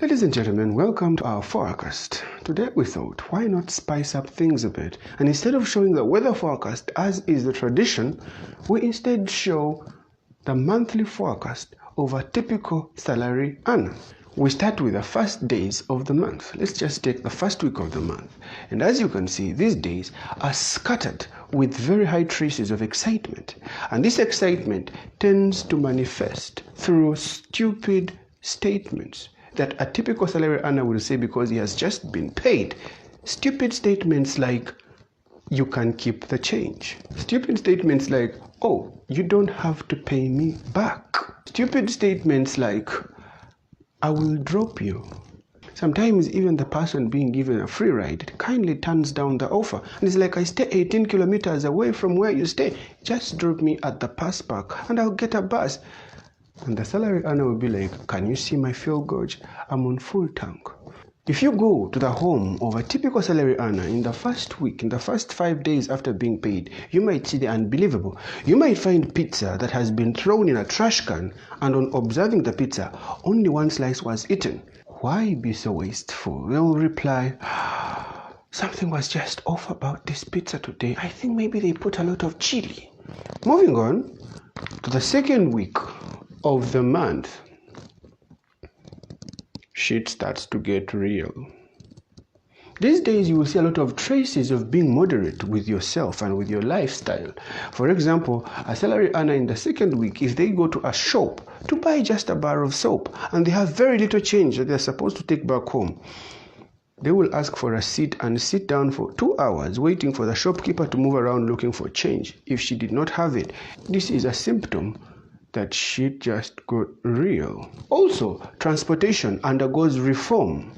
Ladies and gentlemen, welcome to our forecast. Today we thought, why not spice up things a bit? And instead of showing the weather forecast as is the tradition, we instead show the monthly forecast of a typical salary earner. We start with the first days of the month. Let's just take the first week of the month. And as you can see, these days are scattered with very high traces of excitement. And this excitement tends to manifest through stupid statements that a typical salary earner will say because he has just been paid. Stupid statements like, you can keep the change. Stupid statements like, oh, you don't have to pay me back. Stupid statements like, I will drop you. Sometimes even the person being given a free ride kindly turns down the offer. And it's like, I stay 18 kilometers away from where you stay. Just drop me at the bus park and I'll get a bus. And the salary earner will be like, can you see my fuel gauge? I'm on full tank. If you go to the home of a typical salary earner in the first week, in the first 5 days after being paid, you might see the unbelievable. You might find pizza that has been thrown in a trash can, and on observing the pizza, only one slice was eaten. Why be so wasteful? They will reply, something was just off about this pizza today. I think maybe they put a lot of chili. Moving on to the second week of the month, shit starts to get real. These days you will see a lot of traces of being moderate with yourself and with your lifestyle. For example, a salary earner in the second week, if they go to a shop to buy just a bar of soap and they have very little change that they're supposed to take back home, they will ask for a seat and sit down for 2 hours waiting for the shopkeeper to move around looking for change. If she did not have it, this is a symptom that shit just got real. Also, transportation undergoes reform.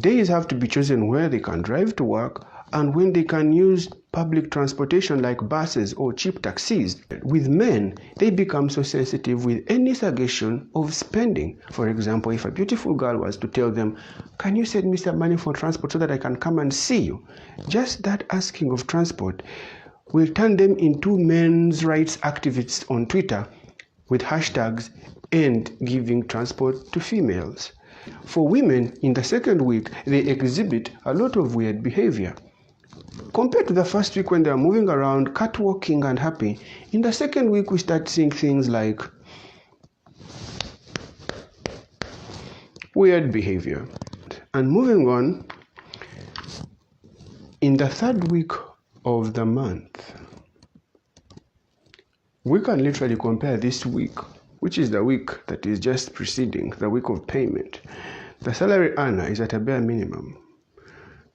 Days have to be chosen where they can drive to work and when they can use public transportation like buses or cheap taxis. With men, they become so sensitive with any suggestion of spending. For example, if a beautiful girl was to tell them, can you send me some money for transport so that I can come and see you? Just that asking of transport will turn them into men's rights activists on Twitter with hashtags and giving transport to females. For women, in the second week, they exhibit a lot of weird behavior. Compared to the first week when they are moving around, catwalking and happy, in the second week we start seeing things like weird behavior. And moving on, in the third week of the month, we can literally compare this week, which is the week that is just preceding the week of payment. The salary earner is at a bare minimum.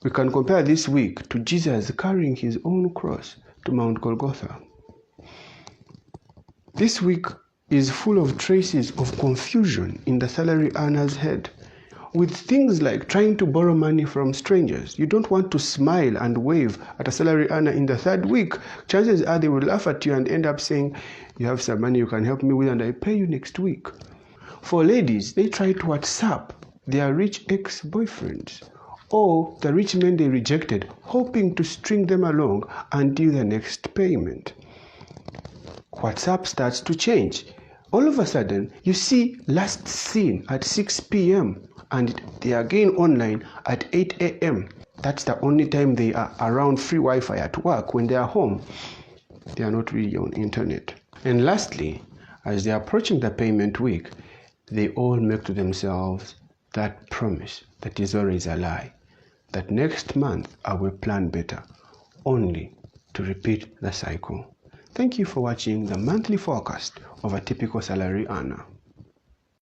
We can compare this week to Jesus carrying his own cross to Mount Golgotha. This week is full of traces of confusion in the salary earner's head, with things like trying to borrow money from strangers. You don't want to smile and wave at a salary earner in the third week. Chances are they will laugh at you and end up saying, you have some money you can help me with and I pay you next week. For ladies, they try to WhatsApp their rich ex-boyfriends or the rich men they rejected, hoping to string them along until the next payment. WhatsApp starts to change. All of a sudden, you see last seen at 6 p.m. and they are again online at 8 a.m. That's the only time they are around free Wi-Fi at work. When they are home, they are not really on internet. And lastly, as they are approaching the payment week, they all make to themselves that promise that is always a lie, that next month I will plan better, only to repeat the cycle. Thank you for watching the monthly forecast of a typical salary earner.